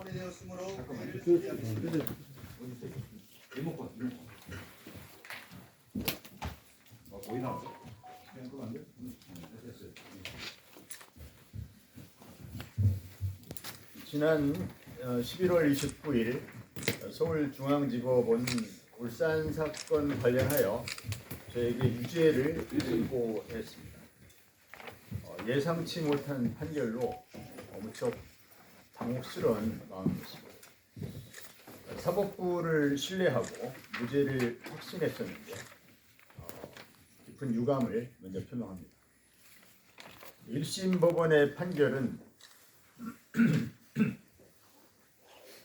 마무리되었으므로 회의를 그, 시작하겠습니다. 거의 나왔어. 지난 11월 29일 서울중앙지법은 울산 사건 관련하여 저에게 유죄를 선고했습니다. 예상치 못한 판결로 무척 당혹스러운 마음이었습니다. 사법부를 신뢰하고 무죄를 확신했었는데 깊은 유감을 먼저 표명합니다. 1심 법원의 판결은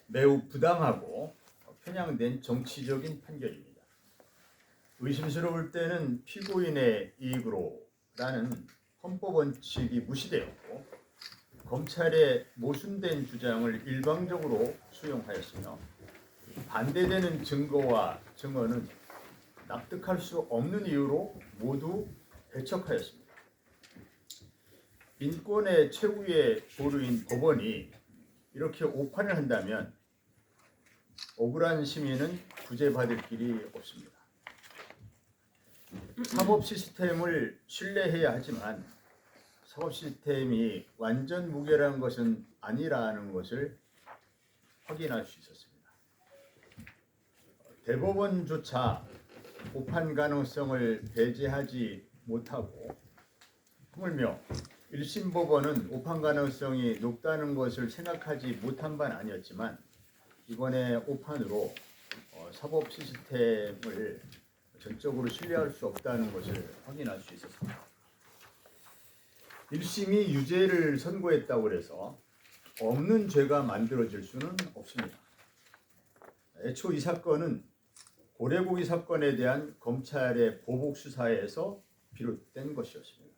매우 부당하고 편향된 정치적인 판결입니다. 의심스러울 때는 피고인의 이익으로라는 헌법 원칙이 무시되었고 검찰의 모순된 주장을 일방적으로 수용하였으며 반대되는 증거와 증언은 납득할 수 없는 이유로 모두 배척하였습니다. 인권의 최후의 보루인 법원이 이렇게 오판을 한다면 억울한 시민은 구제받을 길이 없습니다. 사법 시스템을 신뢰해야 하지만 사법 시스템이 완전 무결한 것은 아니라는 것을 확인할 수 있었습니다. 대법원조차 오판 가능성을 배제하지 못하고 하물며 1심 법원은 오판 가능성이 높다는 것을 생각하지 못한 바는 아니었지만 이번에 오판으로 사법 시스템을 전적으로 신뢰할 수 없다는 것을 확인할 수 있었습니다. 1심이 유죄를 선고했다고 해서 없는 죄가 만들어질 수는 없습니다. 애초 이 사건은 고래고기 사건에 대한 검찰의 보복 수사에서 비롯된 것이었습니다.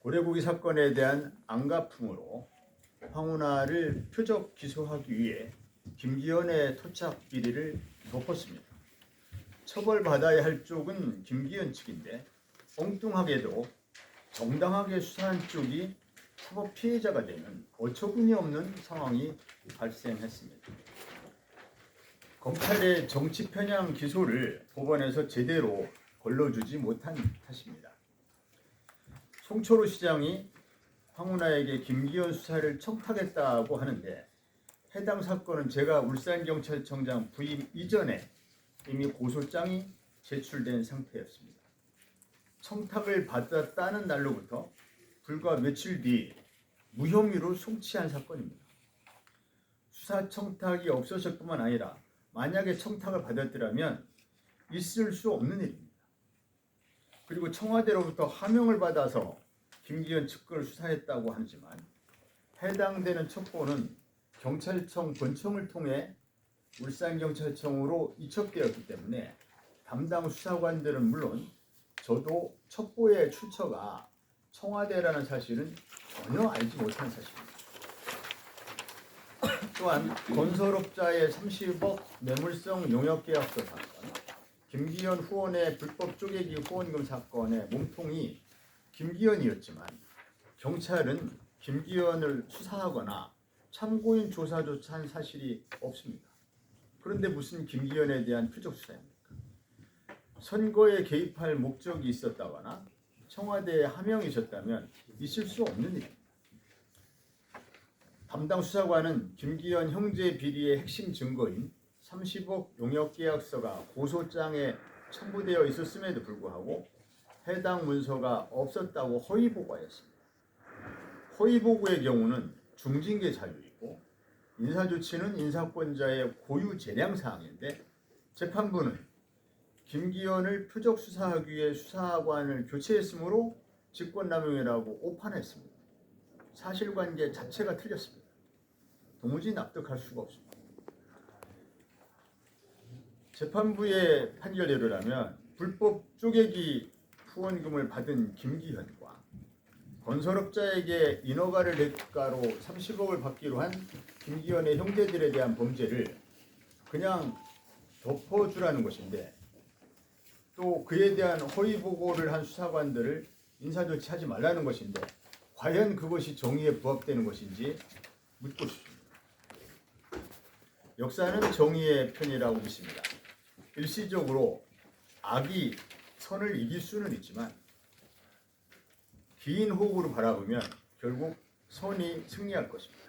고래고기 사건에 대한 안가품으로 황운하를 표적 기소하기 위해 김기현의 토착 비리를 덮었습니다. 처벌받아야 할 쪽은 김기현 측인데 엉뚱하게도 정당하게 수사한 쪽이 사법 피해자가 되는 어처구니 없는 상황이 발생했습니다. 검찰의 정치 편향 기소를 법원에서 제대로 걸러주지 못한 탓입니다. 송철호 시장이 황운하에게 김기현 수사를 청탁했다고 하는데 해당 사건은 제가 울산경찰청장 부임 이전에 이미 고소장이 제출된 상태였습니다. 청탁을 받았다는 날로부터 불과 며칠 뒤 무혐의로 송치한 사건입니다. 수사 청탁이 없었을 뿐만 아니라 만약에 청탁을 받았더라면 있을 수 없는 일입니다. 그리고 청와대로부터 하명을 받아서 김기현 측근을 수사했다고 하지만 해당되는 첩보는 경찰청 본청을 통해 울산경찰청으로 이첩되었기 때문에 담당 수사관들은 물론 저도 첩보의 출처가 청와대라는 사실은 전혀 알지 못한 사실입니다. 또한 건설업자의 30억 매물성 용역계약서 사건, 김기현 후원의 불법 쪼개기 후원금 사건의 몸통이 김기현이었지만 경찰은 김기현을 수사하거나 참고인 조사조차 한 사실이 없습니다. 그런데 무슨 김기현에 대한 표적 수사입니까? 선거에 개입할 목적이 있었다거나 청와대에 하명이 있었다면 있을 수 없는 일입니다. 담당 수사관은 김기현 형제 비리의 핵심 증거인 30억 용역계약서가 고소장에 첨부되어 있었음에도 불구하고 해당 문서가 없었다고 허위보고하였습니다. 허위보고의 경우는 중징계 사유이고 인사조치는 인사권자의 고유 재량사항인데 재판부는 김기현을 표적 수사하기 위해 수사관을 교체했으므로 직권남용이라고 오판했습니다. 사실관계 자체가 틀렸습니다. 도무지 납득할 수가 없습니다. 재판부의 판결대로라면 불법 쪼개기 후원금을 받은 김기현과 건설업자에게 인허가를 대가로 30억을 받기로 한 김기현의 형제들에 대한 범죄를 그냥 덮어주라는 것인데 또 그에 대한 허위 보고를 한 수사관들을 인사조치하지 말라는 것인데 과연 그것이 정의에 부합되는 것인지 묻고 싶습니다. 역사는 정의의 편이라고 믿습니다. 일시적으로 악이 선을 이길 수는 있지만 긴 호흡으로 바라보면 결국 선이 승리할 것입니다.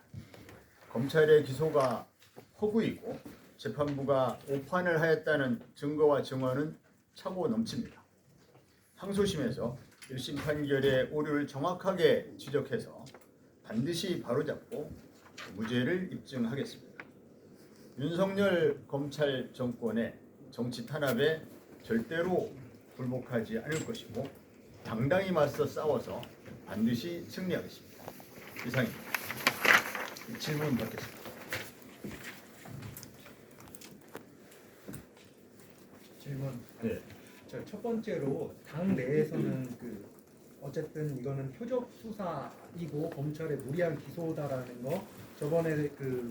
검찰의 기소가 허구이고 재판부가 오판을 하였다는 증거와 증언은 차고 넘칩니다. 항소심에서 1심 판결의 오류를 정확하게 지적해서 반드시 바로잡고 무죄를 입증하겠습니다. 윤석열 검찰 정권의 정치 탄압에 절대로 굴복하지 않을 것이고 당당히 맞서 싸워서 반드시 승리하겠습니다. 이상입니다. 질문 받겠습니다. 질문. 네. 첫 번째로 당 내에서는 어쨌든 이거는 표적 수사이고 검찰의 무리한 기소다라는 거 저번에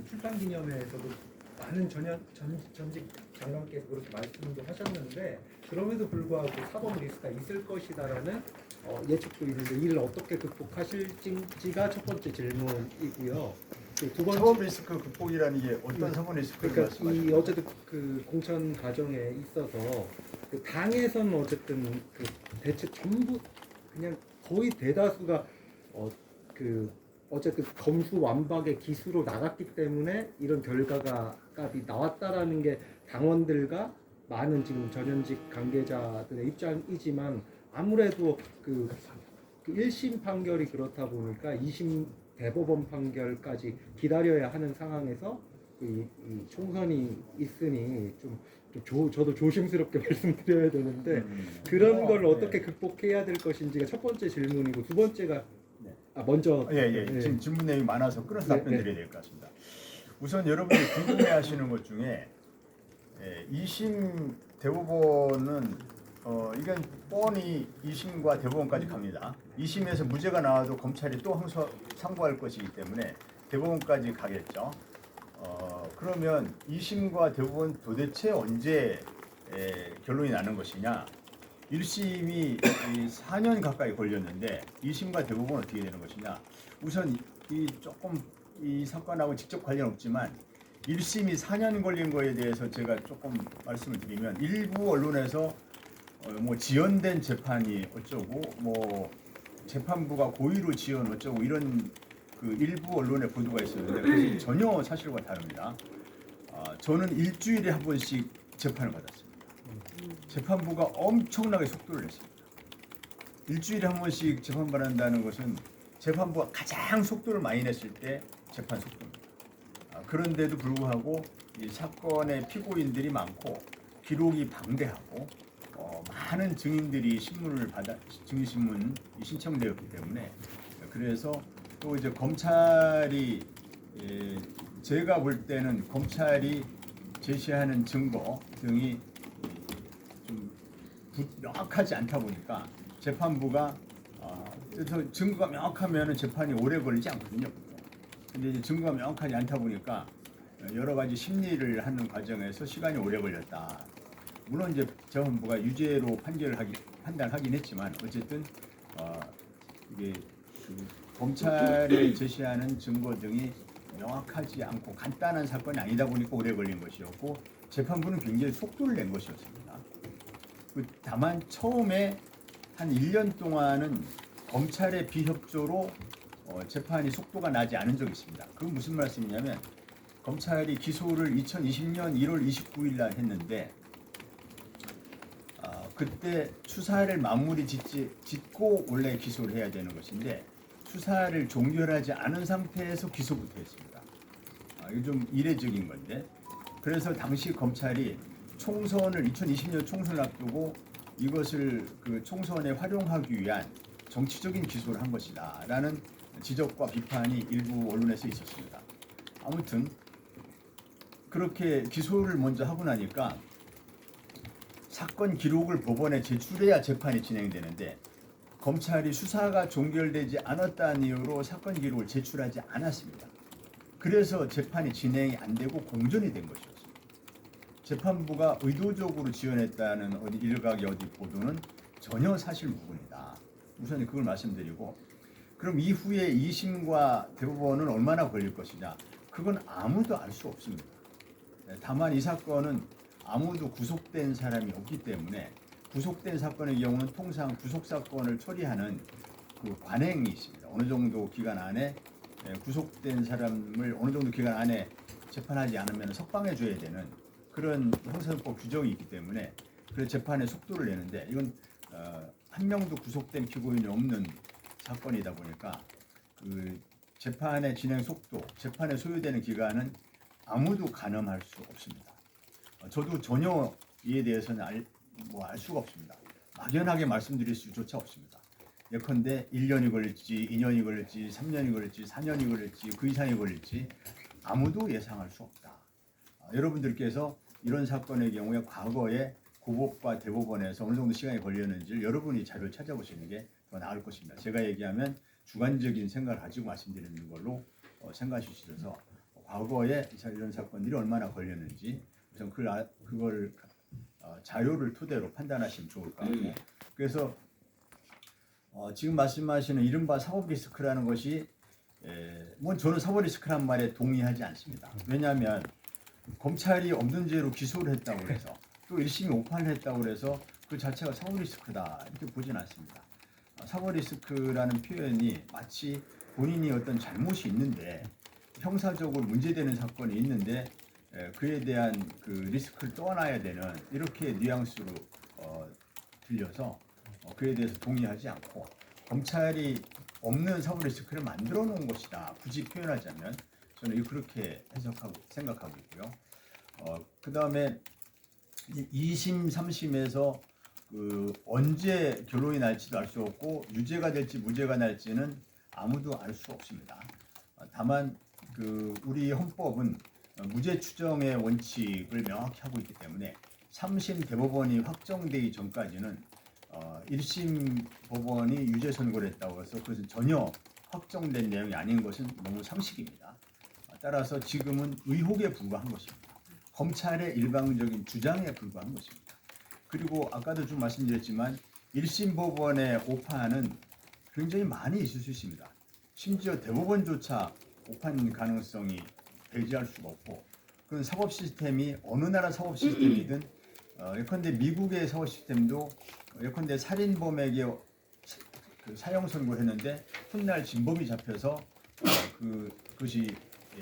출판 기념회에서도 많은 전직 장관께서 그렇게 말씀도 하셨는데 그럼에도 불구하고 사법 리스크가 있을 것이다라는 예측도 있는데 이를 어떻게 극복하실지가 첫 번째 질문이고요. 두 번째 사법 리스크 극복이라는 게 어떤 사법 리스크를 그러니까 말씀하시는 이 어쨌든 공천 과정에 있어서 당에서는 어쨌든 대체 전부 그냥 거의 대다수가 어쨌든 검수 완박의 기수로 나갔기 때문에 이런 값이 나왔다라는 게 당원들과 많은 지금 전현직 관계자들의 입장이지만 아무래도 1심 판결이 그렇다 보니까 2심 대법원 판결까지 기다려야 하는 상황에서 이 총선이 있으니 저도 조심스럽게 말씀드려야 되는데 그런 걸 어떻게 극복해야 될 것인지가 첫 번째 질문이고 두 번째가 먼저 지금 질문 내용이 많아서 끊어서 네, 답변드려야 될 것 같습니다. 우선 여러분이 궁금해하시는 것 중에 2심 대법원은 이건 뻔히 2심과 대법원까지 갑니다. 2심에서 무죄가 나와도 검찰이 또 상고할 것이기 때문에 대법원까지 가겠죠. 그러면 2심과 대법원 도대체 언제 결론이 나는 것이냐? 1심이 4년 가까이 걸렸는데 2심과 대법원은 어떻게 되는 것이냐? 우선 이 사건하고 직접 관련 없지만 1심이 4년 걸린 거에 대해서 제가 조금 말씀을 드리면 일부 언론에서 지연된 재판이 어쩌고 재판부가 고의로 지연 어쩌고 이런 일부 언론의 보도가 있었는데 그것은 전혀 사실과 다릅니다. 저는 일주일에 한 번씩 재판을 받았습니다. 재판부가 엄청나게 속도를 냈습니다. 일주일에 한 번씩 재판받는다는 것은 재판부가 가장 속도를 많이 냈을 때 재판 속도입니다. 그런데도 불구하고 이 사건의 피고인들이 많고 기록이 방대하고 많은 증인들이 증인신문 신청되었기 때문에 그래서 또 이제 검찰이 제가 볼 때는 검찰이 제시하는 증거 등이 좀 명확하지 않다 보니까 재판부가 그래서 증거가 명확하면 재판이 오래 걸리지 않거든요. 근데 이제 증거가 명확하지 않다 보니까 여러 가지 심리를 하는 과정에서 시간이 오래 걸렸다. 물론 이제 재판부가 유죄로 판단하긴 했지만 어쨌든 이게 검찰이 제시하는 증거 등이 명확하지 않고 간단한 사건이 아니다 보니까 오래 걸린 것이었고 재판부는 굉장히 속도를 낸 것이었습니다. 다만 처음에 한 1년 동안은 검찰의 비협조로 재판이 속도가 나지 않은 적이 있습니다. 그건 무슨 말씀이냐면 검찰이 기소를 2020년 1월 29일 날 했는데 그때 수사를 마무리 짓고 원래 기소를 해야 되는 것인데 수사를 종결하지 않은 상태에서 기소부터 했습니다. 이게 좀 이례적인 건데 그래서 당시 검찰이 총선을 2020년 총선을 앞두고 이것을 총선에 활용하기 위한 정치적인 기소를 한 것이다 라는 지적과 비판이 일부 언론에서 있었습니다. 아무튼 그렇게 기소를 먼저 하고 나니까 사건 기록을 법원에 제출해야 재판이 진행되는데 검찰이 수사가 종결되지 않았다는 이유로 사건 기록을 제출하지 않았습니다. 그래서 재판이 진행이 안 되고 공전이 된 것이었습니다. 재판부가 의도적으로 지연했다는 일각의 보도는 전혀 사실 무근이다. 우선 그걸 말씀드리고 그럼 이후에 2심과 대법원은 얼마나 걸릴 것이냐? 그건 아무도 알 수 없습니다. 다만 이 사건은 아무도 구속된 사람이 없기 때문에 구속된 사건의 경우는 통상 구속 사건을 처리하는 그 관행이 있습니다. 어느 정도 기간 안에 구속된 사람을 어느 정도 기간 안에 재판하지 않으면 석방해 줘야 되는 그런 형사소송법 규정이 있기 때문에 그 재판의 속도를 내는데 이건 한 명도 구속된 피고인이 없는 사건이다 보니까 그 재판의 진행 속도, 재판에 소요되는 기간은 아무도 가늠할 수 없습니다. 저도 전혀 이에 대해서는 알 수가 없습니다. 막연하게 말씀드릴 수조차 없습니다. 예컨대 1년이 걸릴지 2년이 걸릴지 3년이 걸릴지 4년이 걸릴지 그 이상이 걸릴지 아무도 예상할 수 없다. 여러분들께서 이런 사건의 경우에 과거에 고법과 대법원에서 어느 정도 시간이 걸렸는지 여러분이 자료를 찾아보시는 게 더 나을 것입니다. 제가 얘기하면 주관적인 생각을 가지고 말씀드리는 걸로 생각해 주셔서 과거에 이런 사건들이 얼마나 걸렸는지 우선 그걸 자료를 토대로 판단하시면 좋을 것 같고 그래서 지금 말씀하시는 이른바 사법 리스크라는 것이 뭐 저는 사법 리스크란 말에 동의하지 않습니다. 왜냐하면 검찰이 없는 죄로 기소를 했다고 해서 또 1심이 오판을 했다고 해서 그 자체가 사법 리스크다 이렇게 보진 않습니다. 사법 리스크라는 표현이 마치 본인이 어떤 잘못이 있는데 형사적으로 문제되는 사건이 있는데 그에 대한 그 리스크를 떠안아야 되는 이렇게 뉘앙스로 들려서 그에 대해서 동의하지 않고 검찰이 없는 사법 리스크를 만들어 놓은 것이다. 굳이 표현하자면 저는 그렇게 생각하고 있고요. 그 다음에 2심, 3심에서 그 언제 결론이 날지도 알 수 없고 유죄가 될지 무죄가 날지는 아무도 알 수 없습니다. 다만 그 우리 헌법은 무죄 추정의 원칙을 명확히 하고 있기 때문에 3심 대법원이 확정되기 전까지는 1심 법원이 유죄 선고를 했다고 해서 그것은 전혀 확정된 내용이 아닌 것은 너무 상식입니다. 따라서 지금은 의혹에 불과한 것입니다. 검찰의 일방적인 주장에 불과한 것입니다. 그리고 아까도 좀 말씀드렸지만 1심 법원의 오판은 굉장히 많이 있을 수 있습니다. 심지어 대법원조차 오판 가능성이 배제할 수가 없고 그건 사법 시스템이 어느 나라 사법 시스템이든 예컨대 미국의 사법 시스템도 예컨대 살인범에게 그 사형 선고를 했는데 훗날 진범이 잡혀서 그것이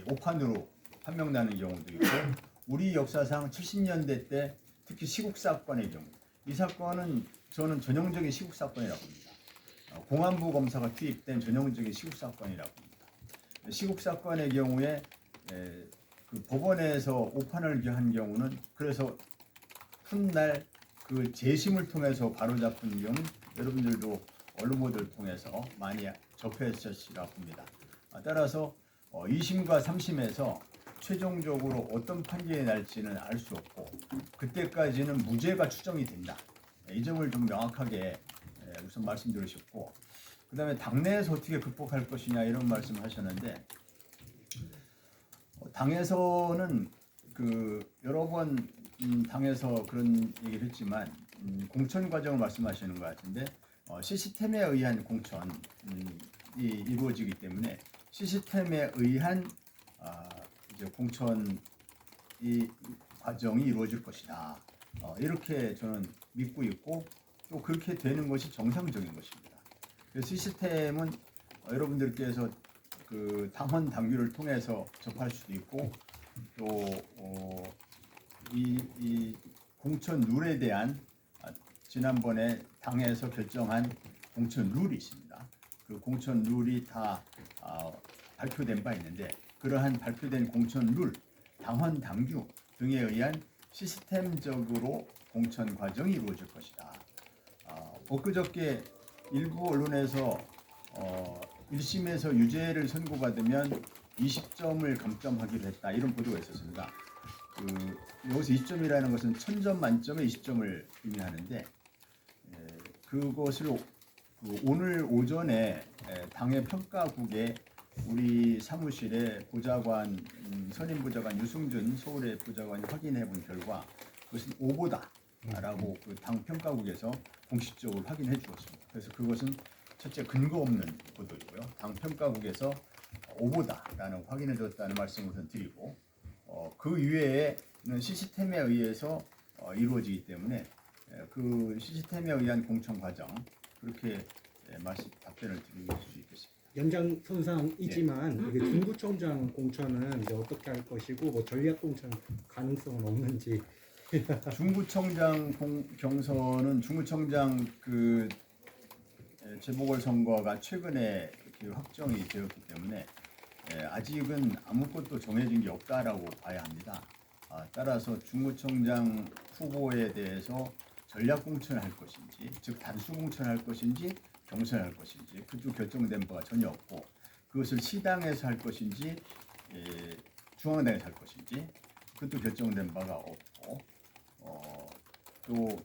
오판으로 판명나는 경우도 있고 우리 역사상 70년대 때 특히 시국 사건의 경우 이 사건은 저는 전형적인 시국 사건이라고 봅니다. 공안부 검사가 투입된 전형적인 시국 사건이라고 봅니다. 시국 사건의 경우에 그 법원에서 오판을 한 경우는 그래서 훗날 그 재심을 통해서 바로잡은 경우는 여러분들도 언론 보도를 통해서 많이 접했으리라 봅니다. 따라서 2심과 3심에서 최종적으로 어떤 판결이 날지는 알 수 없고 그때까지는 무죄가 추정이 된다. 이 점을 좀 명확하게 우선 말씀드리셨고 그 다음에 당내에서 어떻게 극복할 것이냐 이런 말씀을 하셨는데 당에서는 그 여러 번 당에서 그런 얘기를 했지만 공천 과정을 말씀하시는 것 같은데 시스템에 의한 공천이 이루어지기 때문에 시스템에 의한 이제 공천 이 과정이 이루어질 것이다. 이렇게 저는 믿고 있고 또 그렇게 되는 것이 정상적인 것입니다. 그래서 시스템은 여러분들께서 그 당헌 당규를 통해서 접할 수도 있고 또 이 공천 룰에 대한 지난번에 당에서 결정한 공천 룰이 있습니다. 그 공천 룰이 다 발표된 바 있는데 그러한 발표된 공천 룰, 당헌 당규 등에 의한 시스템적으로 공천 과정이 이루어질 것이다. 엊그저께 일부 언론에서 1심에서 유죄를 선고받으면 20점을 감점하기로 했다 이런 보도가 있었습니다. 여기서 20점이라는 것은 1000점 만점에 20점을 의미하는데 그것을 오늘 오전에 당의 평가국에 우리 사무실에 보좌관 선임 보좌관 유승준 서울의 보좌관이 확인해 본 결과 그것은 오보다라고 그 당 평가국에서 공식적으로 확인해 주었습니다. 그래서 그것은 첫째 근거 없는 보도이고요. 당 평가국에서 오보다라는 확인해 줬다는 말씀을 우선 드리고 그 이외에 시스템에 의해서 이루어지기 때문에 그 시스템에 의한 공천 과정 그렇게 답변을 드릴 수 있겠습니다. 연장선상이지만 이게 중구청장 공천은 이제 어떻게 할 것이고 뭐 전략 공천 가능성은 없는지. 중구청장 경선은 중구청장 그 재보궐 선거가 최근에 이렇게 확정이 되었기 때문에 아직은 아무것도 정해진 게 없다라고 봐야 합니다. 따라서 중구청장 후보에 대해서 전략 공천을 할 것인지, 즉 단수 공천을 할 것인지, 경선을 할 것인지 그것도 결정된 바가 전혀 없고 그것을 시당에서 할 것인지, 중앙당에서 할 것인지 그것도 결정된 바가 없고 또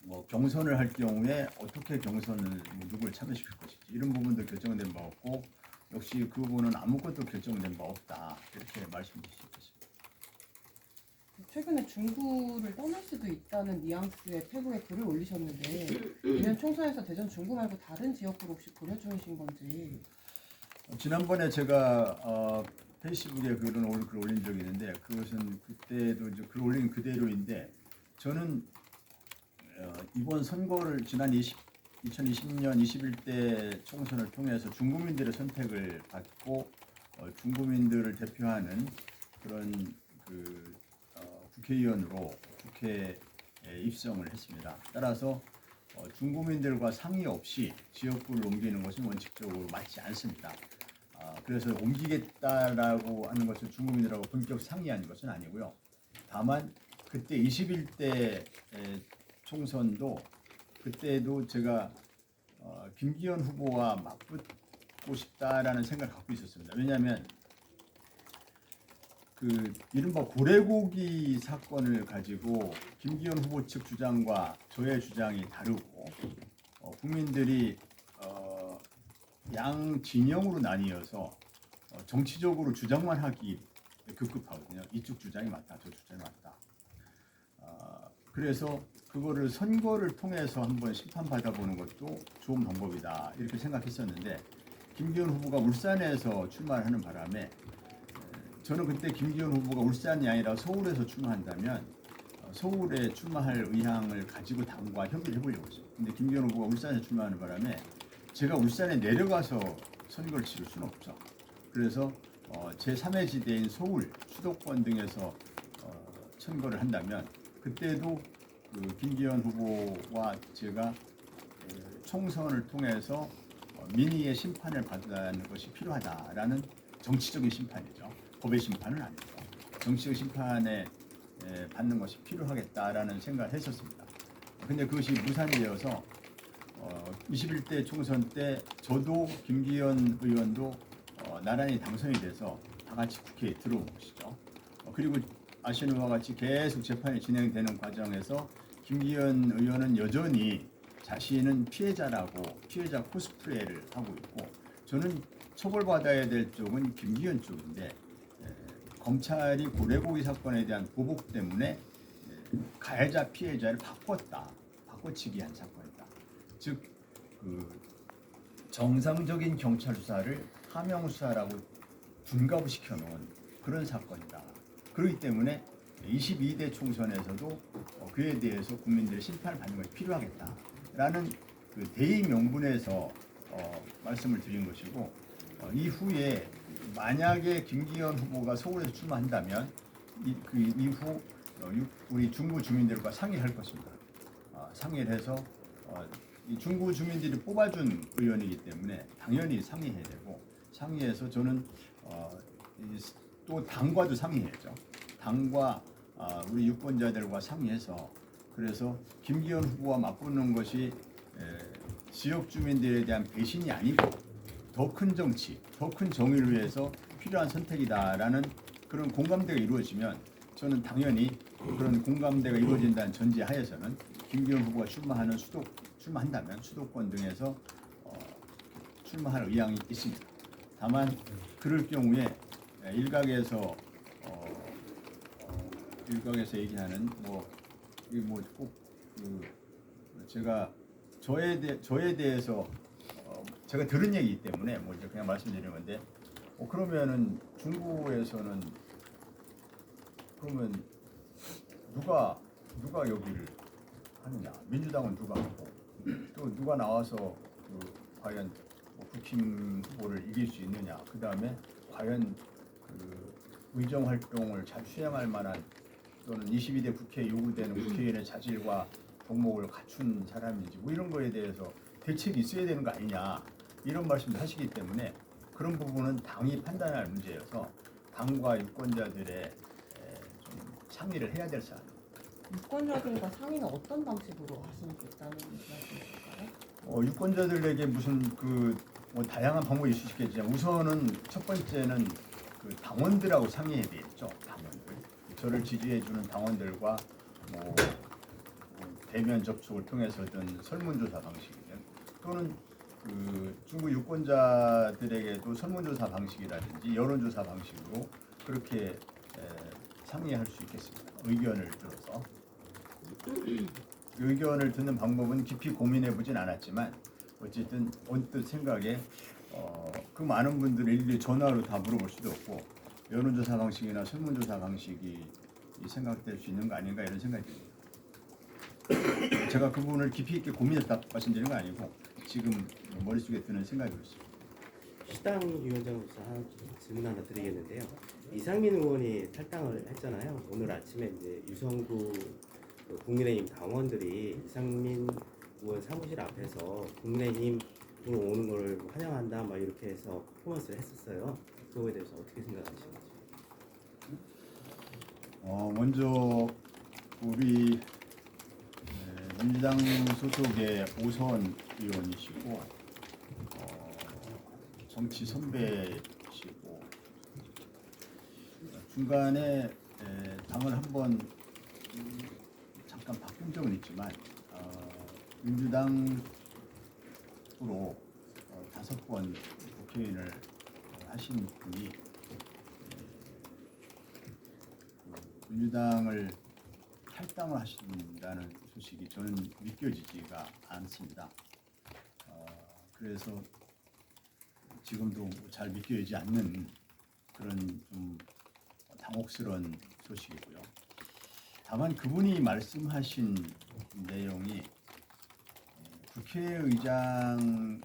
뭐 경선을 할 경우에 어떻게 경선을 누구를 참여시킬 것인지 이런 부분도 결정된 바 없고 역시 그 부분은 아무것도 결정된 바 없다 이렇게 말씀드릴 수 있겠습니다. 최근에 중구를 떠날 수도 있다는 뉘앙스의 페북에 글을 올리셨는데 내년 총선에서 대전 중구 말고 다른 지역구로 혹시 고려 중이신 건지. 지난번에 제가 페이스북에 글 올린 적이 있는데 그것은 그때도 이제 글 올린 그대로인데 저는 이번 선거를 지난 2020년 21대 총선을 통해서 중구민들의 선택을 받고 중구민들을 대표하는 그런 국회의원으로 국회에 입성을 했습니다. 따라서 중구민들과 상의 없이 지역구를 옮기는 것은 원칙적으로 맞지 않습니다. 그래서 옮기겠다라고 하는 것은 중구민들하고 본격 상의한 것은 아니고요. 다만 그때 21대 총선도 그때도 제가 김기현 후보와 맞붙고 싶다라는 생각을 갖고 있었습니다. 왜냐하면 그 이른바 고래고기 사건을 가지고 김기현 후보 측 주장과 저의 주장이 다르고 국민들이 양 진영으로 나뉘어서 정치적으로 주장만 하기 급급하거든요. 이쪽 주장이 맞다, 저 주장이 맞다. 그래서 그거를 선거를 통해서 한번 심판받아보는 것도 좋은 방법이다 이렇게 생각했었는데 김기현 후보가 울산에서 출마를 하는 바람에 저는 그때 김기현 후보가 울산이 아니라 서울에서 출마한다면 서울에 출마할 의향을 가지고 당과 협의를 해보려고 했어요. 근데 김기현 후보가 울산에 출마하는 바람에 제가 울산에 내려가서 선거를 치를 수는 없죠. 그래서 제3의 지대인 서울, 수도권 등에서 선거를 한다면 그때도 그 김기현 후보와 제가 총선을 통해서 민의의 심판을 받는 것이 필요하다라는 정치적인 심판이죠. 법의 심판은 아니고 정치적 심판에 받는 것이 필요하겠다라는 생각을 했었습니다. 근데 그것이 무산이 되어서 21대 총선 때 저도 김기현 의원도 나란히 당선이 돼서 다 같이 국회에 들어온 것이죠. 그리고 아시는 바와 같이 계속 재판이 진행되는 과정에서 김기현 의원은 여전히 자신은 피해자라고 피해자 코스프레를 하고 있고 저는 처벌받아야 될 쪽은 김기현 쪽인데 검찰이 고래고기 사건에 대한 보복 때문에 가해자 피해자를 바꿔치기 한 사건이다. 즉 정상적인 경찰 수사를 하명 수사라고 둔갑시켜 놓은 그런 사건이다. 그렇기 때문에 22대 총선에서도 그에 대해서 국민들의 심판을 받는 것이 필요하겠다라는 그 대의 명분에서 말씀을 드린 것이고 이후에 만약에 김기현 후보가 서울에서 출마한다면 그 이후 우리 중구 주민들과 상의를 할 것입니다. 상의를 해서 이 중구 주민들이 뽑아준 의원이기 때문에 당연히 상의해야 되고 상의해서 저는 또 당과도 상의해야죠. 당과 우리 유권자들과 상의해서 그래서 김기현 후보와 맞붙는 것이 지역 주민들에 대한 배신이 아니고 더 큰 정치, 더 큰 정의를 위해서 필요한 선택이다라는 그런 공감대가 이루어지면 저는 당연히 그런 공감대가 이루어진다는 전제 하에서는 김기현 후보가 출마한다면 수도권 등에서 출마할 의향이 있습니다. 다만 그럴 경우에 일각에서 얘기하는 제가 저에 대해서 제가 들은 얘기이기 때문에 이제 그냥 말씀드리는 건데 그러면은 중구에서는 그러면 누가 여기를 하느냐? 민주당은 누가 하고 또 누가 나와서 과연 국힘 후보를 이길 수 있느냐? 그 다음에 과연 의정 활동을 잘 수행할 만한 또는 22대 국회에 요구되는 국회의원의 자질과 덕목을 갖춘 사람인지 뭐 이런 거에 대해서 대책이 있어야 되는 거 아니냐 이런 말씀을 하시기 때문에 그런 부분은 당이 판단할 문제여서 당과 유권자들의 좀 상의를 해야 될 사안입니다. 유권자들과 상의는 어떤 방식으로 하시는 게 있다는 말씀이실까요? 유권자들에게 무슨 뭐 다양한 방법이 있을 수 있겠지만 우선은 첫 번째는 당원들하고 상의해야 되겠죠. 당원들 저를 지지해주는 당원들과 뭐 대면 접촉을 통해서든 설문조사 방식이든 또는 중국 유권자들에게도 설문조사 방식이라든지 여론조사 방식으로 그렇게 상의할 수 있겠습니다. 의견을 들어서 의견을 듣는 방법은 깊이 고민해보진 않았지만 어쨌든 언뜻 생각에 그 많은 분들을 일일이 전화로 다 물어볼 수도 없고 여론조사 방식이나 설문조사 방식이 생각될 수 있는 거 아닌가 이런 생각이 듭니다. 제가 그 부분을 깊이 있게 고민했다 말씀드리는 거 아니고 지금 머릿속에 드는 생각이 그렇습니다. 시당위원장으로서 질문 하나 드리겠는데요. 이상민 의원이 탈당을 했잖아요. 오늘 아침에 이제 유성구 국민의힘 당원들이 이상민 의원 사무실 앞에서 국민의힘 오는 걸 환영한다 막 이렇게 해서 퍼포먼스를 했었어요. 그거에 대해서 어떻게 생각하시는지? 먼저 우리 민주당 소속의 오선 의원이시고 정치 선배시고 중간에 당을 한번 잠깐 바꾼 적은 있지만 민주당으로 5번 국회의원을 하신 분이 민주당을 탈당을 하신다는 소식이 저는 믿겨지지가 않습니다. 그래서 지금도 잘 믿겨지지 않는 그런 좀 당혹스러운 소식이고요. 다만 그분이 말씀하신 내용이 국회의장,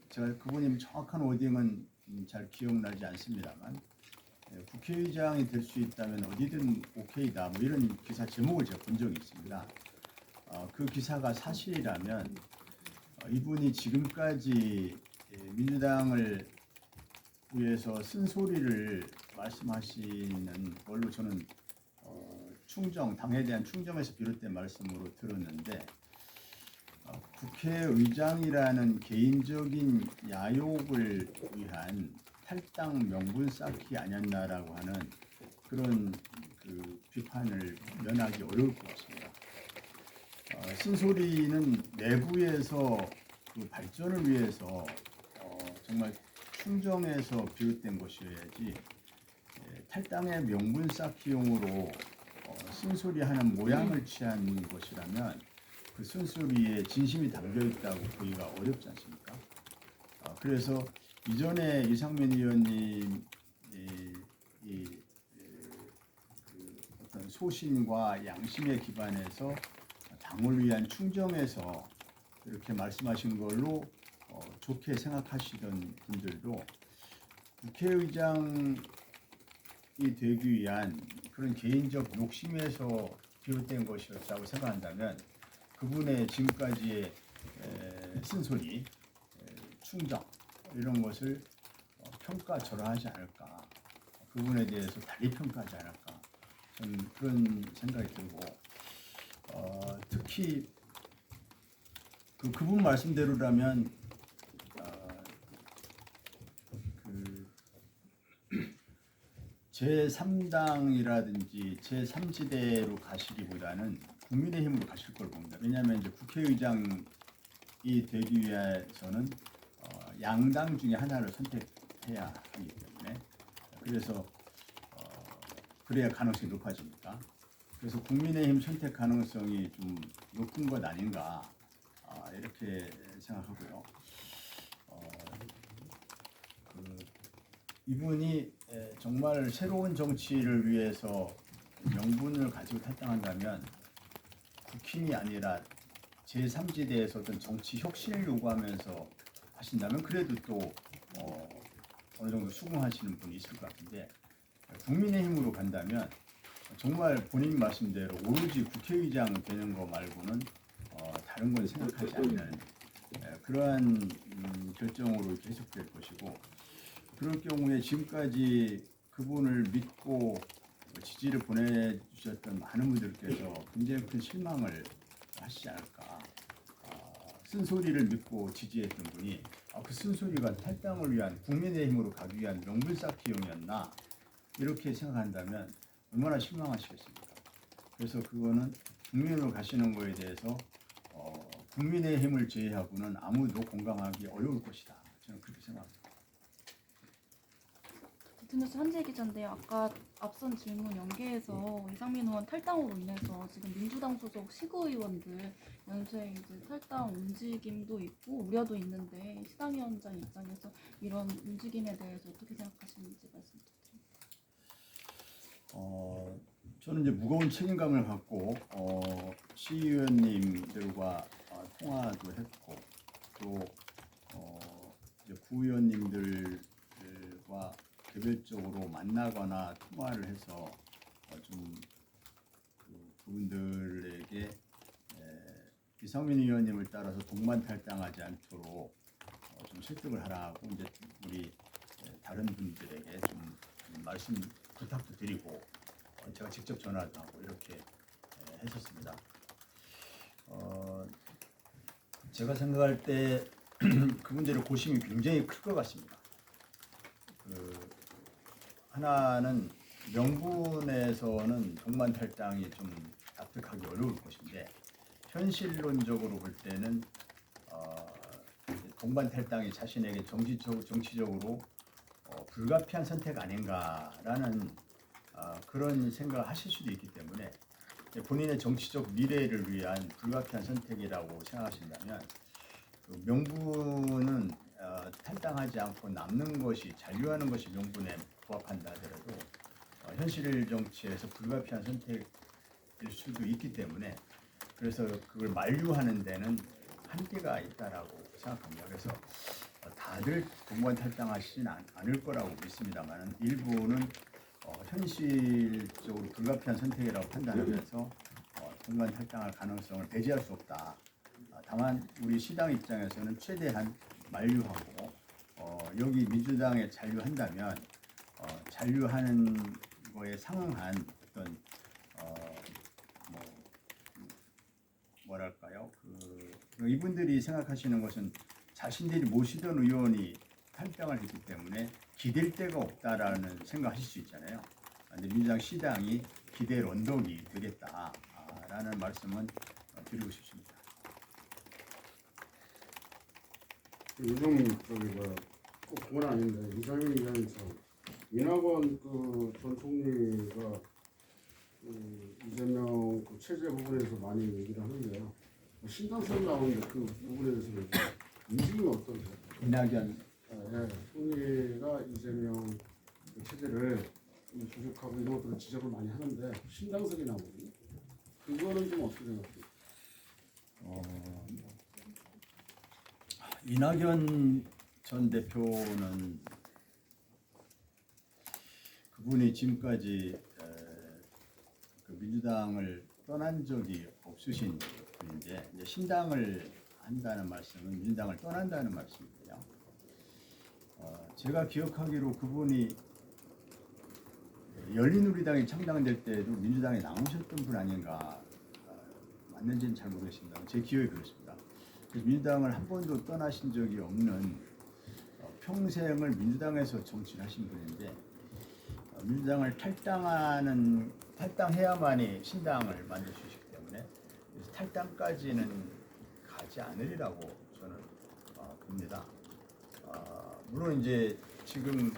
제가 그분이 정확한 워딩은 잘 기억나지 않습니다만 국회의장이 될 수 있다면 어디든 오케이다 뭐 이런 기사 제목을 제가 본 적이 있습니다. 그 기사가 사실이라면 이분이 지금까지 민주당을 위해서 쓴소리를 말씀하시는 걸로 저는 당에 대한 충정에서 비롯된 말씀으로 들었는데 국회의장이라는 개인적인 야욕을 위한 탈당 명분 쌓기 아니었나라고 하는 그런 비판을 면하기 어려울 것 같습니다. 쓴소리는 내부에서 발전을 위해서 정말 충정에서 비롯된 것이어야지 탈당의 명분 쌓기용으로 쓴소리하는 모양을 취한 것이라면 그 쓴소리에 진심이 담겨 있다고 보기가 어렵지 않습니까? 그래서 이전에 이상민 의원님 어떤 소신과 양심에 기반해서 당을 위한 충정에서 이렇게 말씀하신 걸로 좋게 생각하시던 분들도 국회의장이 되기 위한 그런 개인적 욕심에서 비롯된 것이었다고 생각한다면 그분의 지금까지의 쓴소리, 충정 이런 것을 평가절하하지 않을까, 그분에 대해서 달리 평가하지 않을까 저는 그런 생각이 들고 특히 그분 말씀대로라면 제3당이라든지 제3지대로 가시기보다는 국민의힘으로 가실 걸 봅니다. 왜냐하면 이제 국회의장이 되기 위해서는 양당 중에 하나를 선택해야 하기 때문에 그래서 그래야 가능성이 높아집니다. 그래서 국민의힘 선택 가능성이 좀 높은 것 아닌가 이렇게 생각하고요. 이분이 정말 새로운 정치를 위해서 명분을 가지고 탈당한다면 국힘이 아니라 제3지대에서 어떤 정치 혁신을 요구하면서 하신다면 그래도 또 어느 정도 수긍하시는 분이 있을 것 같은데 국민의힘으로 간다면 정말 본인 말씀대로 오로지 국회의장 되는 거 말고는 다른 건 생각하지 않는 그러한 결정으로 계속될 것이고 그럴 경우에 지금까지 그분을 믿고 지지를 보내주셨던 많은 분들께서 굉장히 큰 실망을 하시지 않을까. 쓴소리를 믿고 지지했던 분이 그 쓴소리가 탈당을 위한 국민의힘으로 가기 위한 명분 쌓기용이었나 이렇게 생각한다면 얼마나 실망하시겠습니까? 그래서 그거는 국민으로 가시는 거에 대해서 국민의힘을 제외하고는 아무도 공감하기 어려울 것이다. 저는 그렇게 생각합니다. 디트뉴스 한재 기자인데요. 아까 앞선 질문 연계해서 이상민 의원 탈당으로 인해서 지금 민주당 소속 시구의원들 연쇄 이제 탈당 움직임도 있고 우려도 있는데 시당위원장 입장에서 이런 움직임에 대해서 어떻게 생각하시는지 말씀 부탁드립니다. 저는 이제 무거운 책임감을 갖고 시의원님들과 통화도 했고 또 이제 구의원님들과 개별적으로 만나거나 통화를 해서 좀 그분들에게 이상민 의원님을 따라서 동반 탈당하지 않도록 좀 설득을 하라고 이제 우리 다른 분들에게 좀 말씀 부탁도 드리고 제가 직접 전화도 하고 이렇게 했었습니다. 제가 생각할 때 그분들의 고심이 굉장히 클 것 같습니다. 하나는 명분에서는 동반 탈당이 좀 납득하기 어려울 것인데 현실론적으로 볼 때는 동반 탈당이 자신에게 정치적으로 불가피한 선택 아닌가라는 그런 생각을 하실 수도 있기 때문에 본인의 정치적 미래를 위한 불가피한 선택이라고 생각하신다면 그 명분은 탈당하지 않고 남는 것이 잔류하는 것이 명분에 부합한다 하더라도 현실 정치에서 불가피한 선택일 수도 있기 때문에 그래서 그걸 만류하는 데는 한계가 있다라고 생각합니다. 그래서 다들 동반 탈당하시진 않을 거라고 믿습니다만 일부는 현실적으로 불가피한 선택이라고 판단하면서 동반 탈당할 가능성을 배제할 수 없다. 다만 우리 시당 입장에서는 최대한 만류하고 여기 민주당에 잔류한다면 잔류하는 거에 상응한 어떤 뭐랄까요? 이분들이 생각하시는 것은 자신들이 모시던 의원이 탈당을 했기 때문에 기댈 데가 없다라는 생각하실 수 있잖아요. 근데 민주당 시당이 기댈 언덕이 되겠다라는 말씀은 드리고 싶습니다. 요즘 꼭 그건 아닌데 이상민 기자님처럼 이낙원 전 총리가 이재명 체제 부분에서 많이 얘기를 하는데요. 신당선 나오는데 그 부분에 대해서는 움직임이 어떠세요? 이낙연 총리가 이재명 체제를 부족하고 이런 것들을 지적을 많이 하는데 신당선이 나오거든요. 그거는 좀 어떻게 생각해요? 이낙연 전 대표는 그분이 지금까지 그 민주당을 떠난 적이 없으신 분인데 이제 신당을 한다는 말씀은 민주당을 떠난다는 말씀이고요. 제가 기억하기로 그분이 열린우리당이 창당될 때도 민주당에 나오셨던 분 아닌가 맞는지는 잘 모르겠습니다. 제 기억이 그렇습니다. 그래서 민주당을 한 번도 떠나신 적이 없는 평생을 민주당에서 정치를 하신 분인데 민주당을 탈당해야만이 신당을 만들 수 있기 때문에 그래서 탈당까지는 가지 않으리라고 저는 봅니다. 물론 이제 지금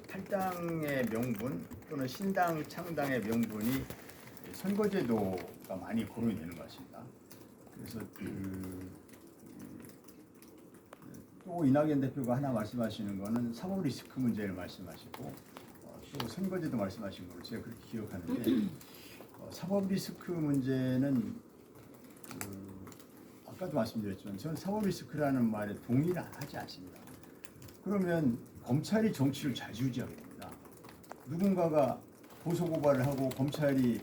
탈당의 명분 또는 신당 창당의 명분이 선거제도가 많이 거론이 되는 것 같습니다. 그래서 또 이낙연 대표가 하나 말씀하시는 거는 사법 리스크 문제를 말씀하시고 또 선거제도 말씀하신 걸로 제가 그렇게 기억하는데 사법 리스크 문제는 아까도 말씀드렸지만 저는 사법 리스크라는 말에 동의를 하지 않습니다. 그러면 검찰이 정치를 좌지우지하게 됩니다. 누군가가 고소고발을 하고 검찰이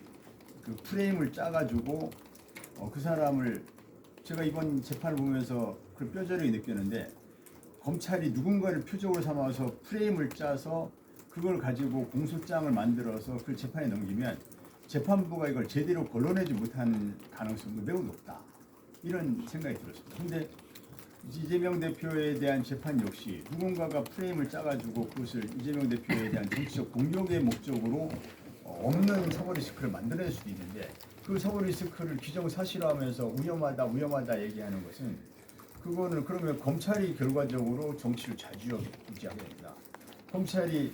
그 프레임을 짜가지고 그 사람을 제가 이번 재판을 보면서 그 뼈저리게 느꼈는데 검찰이 누군가를 표적으로 삼아서 프레임을 짜서 그걸 가지고 공소장을 만들어서 그 재판에 넘기면 재판부가 이걸 제대로 걸러내지 못하는 가능성도 매우 높다. 이런 생각이 들었습니다. 근데 이재명 대표에 대한 재판 역시 누군가가 프레임을 짜가지고 그것을 이재명 대표에 대한 정치적 공격의 목적으로 없는 사법 리스크를 만들어낼 수도 있는데 그 사법 리스크를 기정사실화하면서 위험하다 얘기하는 것은 그거는 그러면 검찰이 결과적으로 정치를 좌지우지하게 됩니다. 검찰이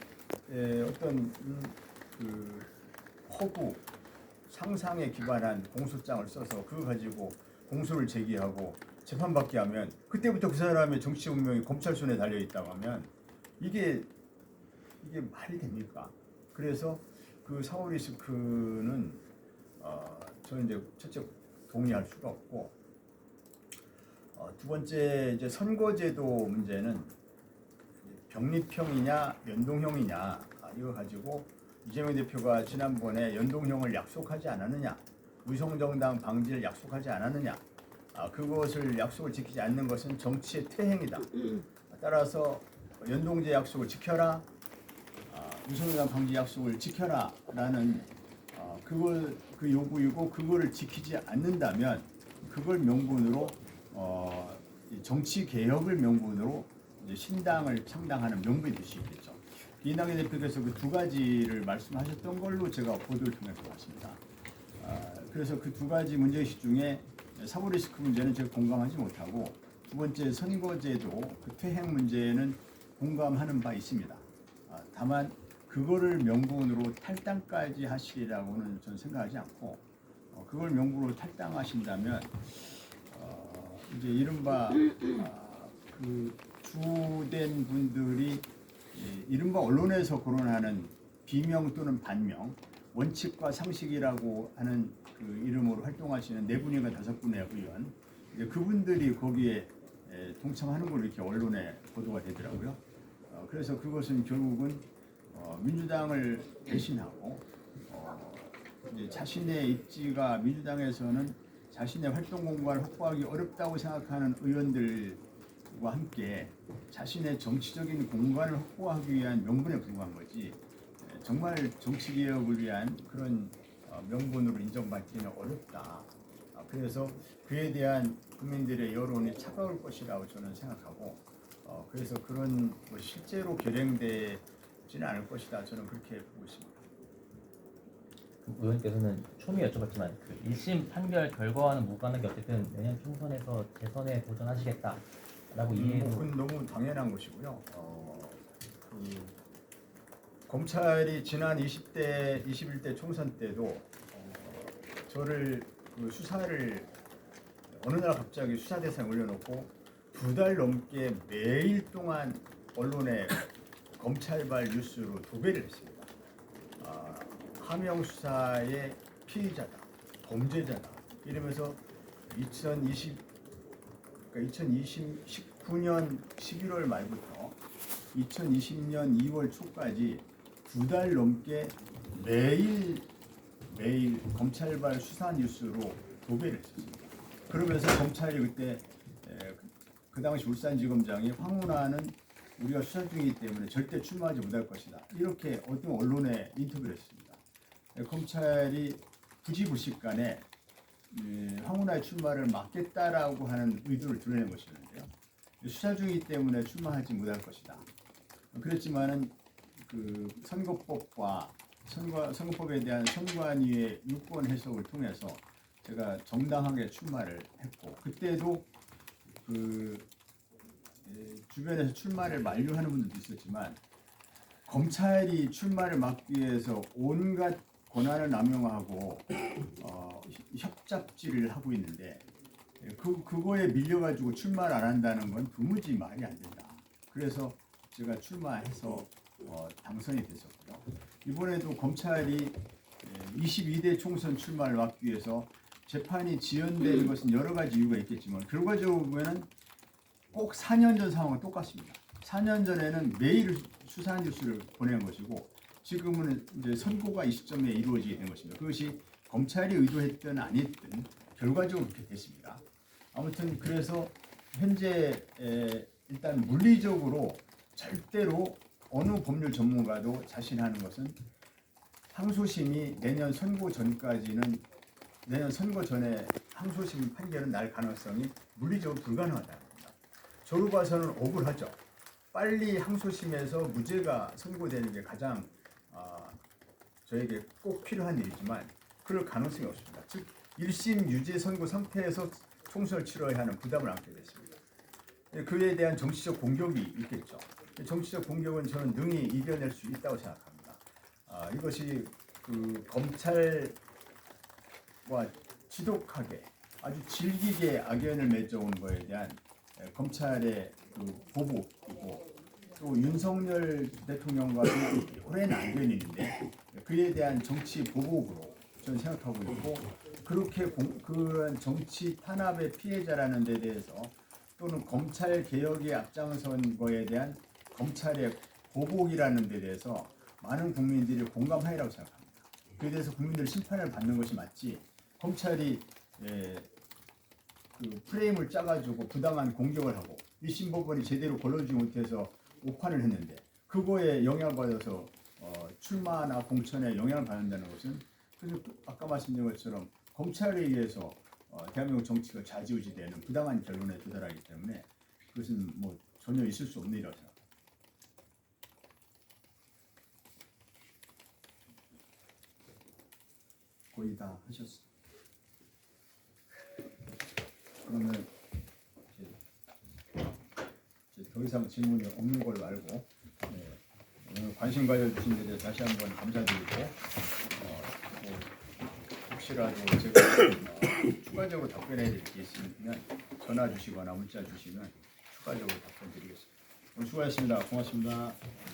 어떤 그 허구 상상에 기반한 공소장을 써서 그거 가지고 공소를 제기하고 재판받게 하면 그때부터 그 사람의 정치 운명이 검찰 손에 달려 있다고 하면 이게 말이 됩니까? 그래서 그 사법 리스크는 저는 이제 첫째 동의할 수가 없고 두 번째 이제 선거제도 문제는 병립형이냐 연동형이냐 이거 가지고 이재명 대표가 지난번에 연동형을 약속하지 않았느냐, 위성정당 방지를 약속하지 않았느냐, 그것을 약속을 지키지 않는 것은 정치의 퇴행이다. 따라서 연동제 약속을 지켜라, 위성정당 방지 약속을 지켜라라는 그 요구이고 그거를 지키지 않는다면 그걸 명분으로 정치 개혁을 명분으로 이제 신당을 창당하는 명분이 될 수 있겠죠. 이낙연 대표께서 그 두 가지를 말씀하셨던 걸로 제가 보도를 통해 보았습니다. 그래서 그 두 가지 문제의식 중에 사법 리스크 문제는 제가 공감하지 못하고 두 번째 선거제도 그 퇴행 문제는 공감하는 바 있습니다. 다만 그거를 명분으로 탈당까지 하시리라고는 저는 생각하지 않고 그걸 명분으로 탈당하신다면 이제 이른바 그 주된 분들이 이른바 언론에서 거론하는 비명 또는 반명, 원칙과 상식이라고 하는 그 이름으로 활동하시는 4분인가 5분의 의원, 그분들이 거기에 동참하는 걸로 이렇게 언론에 보도가 되더라고요. 그래서 그것은 결국은 민주당을 대신하고 이제 자신의 입지가 민주당에서는 자신의 활동 공간을 확보하기 어렵다고 생각하는 의원들과 함께 자신의 정치적인 공간을 확보하기 위한 명분에 불과한 거지 정말 정치개혁을 위한 그런 명분으로 인정받기는 어렵다. 그래서 그에 대한 국민들의 여론이 차가울 것이라고 저는 생각하고 그래서 그런 실제로 결행되지는 않을 것이다. 저는 그렇게 보고 있습니다. 의원님께서는 초미에 여쭤봤지만 그 1심 판결 결과와는 무관하게 어쨌든 내년 총선에서 재선에 도전하시겠다라고 이해해도 그건 너무 당연한 것이고요. 검찰이 지난 20대, 21대 총선 때도 저를 그 수사를 어느 날 갑자기 수사 대상에 올려놓고 2달 넘게 매일 동안 언론에 검찰발 뉴스로 도배를 했습니다. 하명 수사의 피의자다, 범죄자다 이러면서 2019년 11월 말부터 2020년 2월 초까지 2달 넘게 매일 검찰발 수사 뉴스로 도배를 했습니다. 그러면서 검찰이 그때 그 당시 울산지검장이 황운하는 우리가 수사 중이기 때문에 절대 출마하지 못할 것이다. 이렇게 어떤 언론에 인터뷰를 했습니다. 검찰이 부지불식간에 황운하의 출마를 막겠다라고 하는 의도를 드러낸 것이었는데요. 수사 중이기 때문에 출마하지 못할 것이다. 그렇지만은 그 선거법과 선거법에 대한 선관위의 유권 해석을 통해서 제가 정당하게 출마를 했고 그때도 그 주변에서 출마를 만류하는 분들도 있었지만 검찰이 출마를 막기 위해서 온갖 권한을 남용하고 협잡질을 하고 있는데 그거에 밀려가지고 출마를 안 한다는 건 도무지 말이 안 된다. 그래서 제가 출마해서 당선이 됐었고요. 이번에도 검찰이 22대 총선 출마를 막기 위해서 재판이 지연되는 것은 여러 가지 이유가 있겠지만 결과적으로 보면은 꼭 4년 전 상황은 똑같습니다. 4년 전에는 매일 수사한 뉴스를 보내는 것이고 지금은 이제 선고가 이 시점에 이루어지게 된 것입니다. 그것이 검찰이 의도했든 아니든 결과적으로 그렇게 됐습니다. 아무튼 그래서 현재 일단 물리적으로 절대로 어느 법률 전문가도 자신하는 것은 항소심이 내년 선고 전까지는 내년 선거 전에 항소심 판결은 날 가능성이 물리적으로 불가능하다는 겁니다. 저로 봐서는 억울하죠. 빨리 항소심에서 무죄가 선고되는 게 가장 저에게 꼭 필요한 일이지만 그럴 가능성이 없습니다. 즉 1심 유죄 선고 상태에서 총선을 치러야 하는 부담을 안게 됐습니다. 그에 대한 정치적 공격이 있겠죠. 정치적 공격은 저는 능히 이겨낼 수 있다고 생각합니다. 이것이 그 검찰과 지독하게 아주 질기게 악연을 맺어온 것에 대한 검찰의 그 보복이고 또 윤석열 대통령과도 오랜 악연이 있는데 그에 대한 정치 보복으로 저는 생각하고 있고 그렇게 그런 정치 탄압의 피해자라는 데 대해서 또는 검찰 개혁에 앞장선 거에 대한 검찰의 보복이라는 데 대해서 많은 국민들이 공감하리라고 생각합니다. 그에 대해서 국민들 심판을 받는 것이 맞지 검찰이 그 프레임을 짜가지고 부당한 공격을 하고 1심 법원이 제대로 걸러주지 못해서 오판을 했는데 그거에 영향받아서 출마나 공천에 영향을 받는다는 것은 그래서 아까 말씀드린 것처럼 검찰에 의해서 대한민국 정치가 좌지우지되는 부당한 결론에 도달하기 때문에 그것은 뭐 전혀 있을 수 없는 일이라고 생각합니다. 거의 다 하셨어요. 그러면 이제 더 이상 질문이 없는 걸로 알고 오늘 관심 가져주신 데 대해서 다시 한번 감사드리고 혹시라도 제가 추가적으로 답변해 드릴 게 있으면 전화 주시거나 문자 주시면 추가적으로 답변 드리겠습니다. 오늘 수고하셨습니다. 고맙습니다.